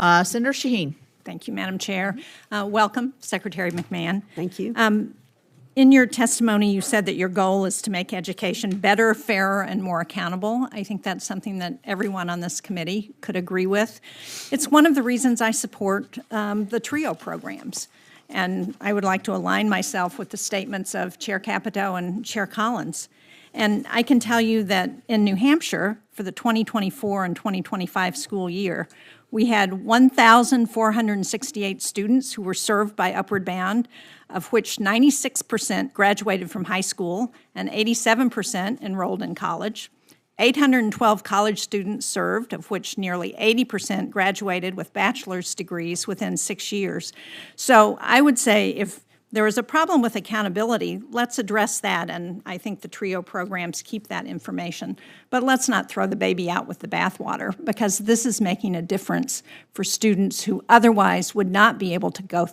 Senator Shaheen. Thank you, Madam Chair. Welcome, Secretary McMahon. Thank you. In your testimony, you said that your goal is to make education better, fairer, and more accountable. I think that's something that everyone on this committee could agree with. It's one of the reasons I support the TRIO programs. And I would like to align myself with the statements of Chair Capito and Chair Collins. And I can tell you that in New Hampshire, for the 2024 and 2025 school year, we had 1,468 students who were served by Upward Bound, of which 96% graduated from high school and 87% enrolled in college. 812 college students served, of which nearly 80% graduated with bachelor's degrees within 6 years. So I would say if there is a problem with accountability, let's address that, and I think the TRIO programs keep that information. But let's not throw the baby out with the bathwater, because this is making a difference for students who otherwise would not be able to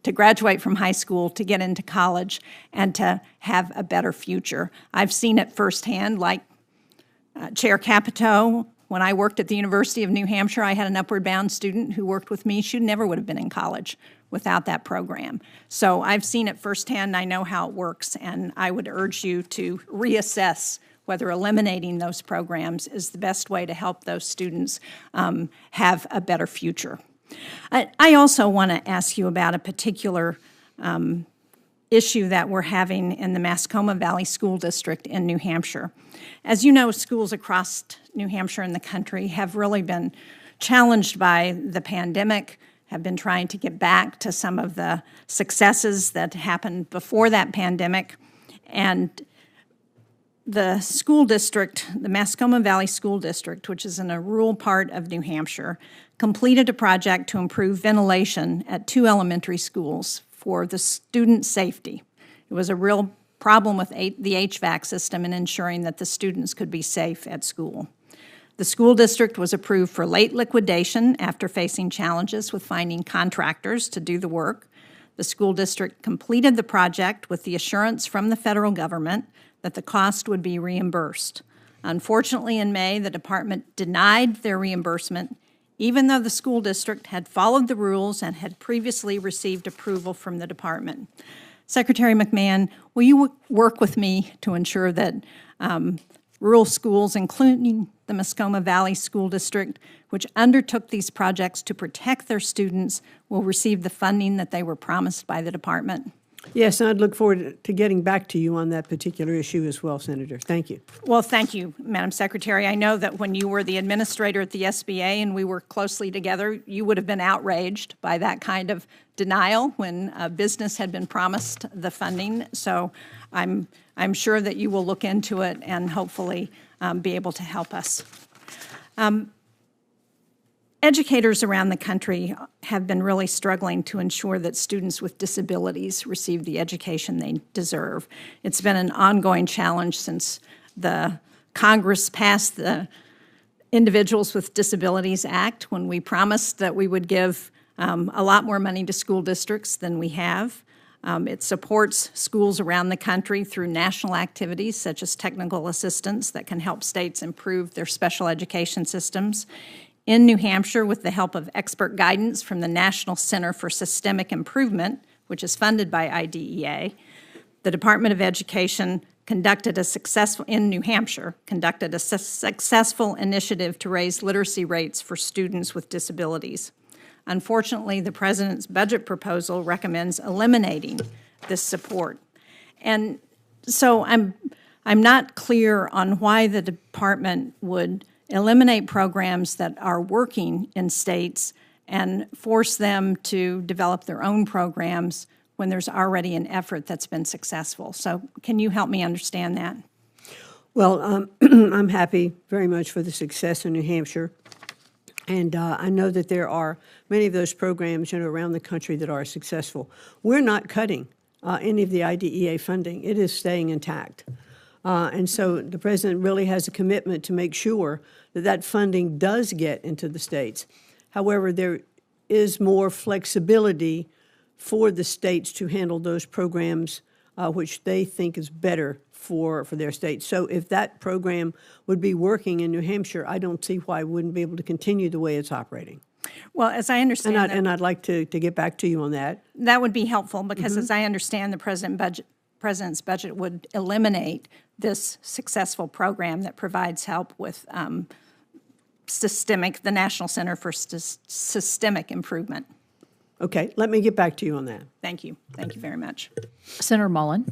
to graduate from high school, to get into college, and to have a better future. I've seen it firsthand, like Chair Capito. When I worked at the University of New Hampshire, I had an Upward Bound student who worked with me. She never would have been in college without that program. So I've seen it firsthand, and I know how it works, and I would urge you to reassess whether eliminating those programs is the best way to help those students have a better future. I also want to ask you about a particular issue that we're having in the Mascoma Valley School District in New Hampshire. As you know, schools across New Hampshire and the country have really been challenged by the pandemic, have been trying to get back to some of the successes that happened before that pandemic. And the school district, the Mascoma Valley School District, which is in a rural part of New Hampshire, completed a project to improve ventilation at 2 elementary schools for the student safety. It was a real problem with the HVAC system and ensuring that the students could be safe at school. The school district was approved for late liquidation after facing challenges with finding contractors to do the work. The school district completed the project with the assurance from the federal government that the cost would be reimbursed. Unfortunately, in May, the department denied their reimbursement, even though the school district had followed the rules and had previously received approval from the department. Secretary McMahon, will you work with me to ensure that rural schools, including the Mascoma Valley School District, which undertook these projects to protect their students, will receive the funding that they were promised by the department? Yes, and I'd look forward to getting back to you on that particular issue as well, Senator. Thank you. Well, thank you, Madam Secretary. I know that when you were the administrator at the SBA and we worked closely together, you would have been outraged by that kind of denial when a business had been promised the funding. So I'm sure that you will look into it and hopefully be able to help us. Educators around the country have been really struggling to ensure that students with disabilities receive the education they deserve. It's been an ongoing challenge since the Congress passed the Individuals with Disabilities Act, when we promised that we would give a lot more money to school districts than we have. It supports schools around the country through national activities such as technical assistance that can help states improve their special education systems. In New Hampshire, with the help of expert guidance from the National Center for Systemic Improvement, which is funded by IDEA, the Department of Education conducted a successful initiative to raise literacy rates for students with disabilities. Unfortunately, the President's budget proposal recommends eliminating this support. And so I'm not clear on why the department would eliminate programs that are working in states and force them to develop their own programs when there's already an effort that's been successful. So can you help me understand that? Well, I'm happy very much for the success in New Hampshire. And I know that there are many of those programs around the country that are successful. We're not cutting any of the IDEA funding. It is staying intact. And so the President really has a commitment to make sure that that funding does get into the states. However, there is more flexibility for the states to handle those programs which they think is better for their state. So if that program would be working in New Hampshire, I don't see why it wouldn't be able to continue the way it's operating. Well, as I understand it, And I'd like to get back to you on that. that would be helpful because as I understand the president's budget would eliminate this successful program that provides help with the National Center for Systemic Improvement. Okay, let me get back to you on that. Thank you. Thank you very much. Senator Mullen.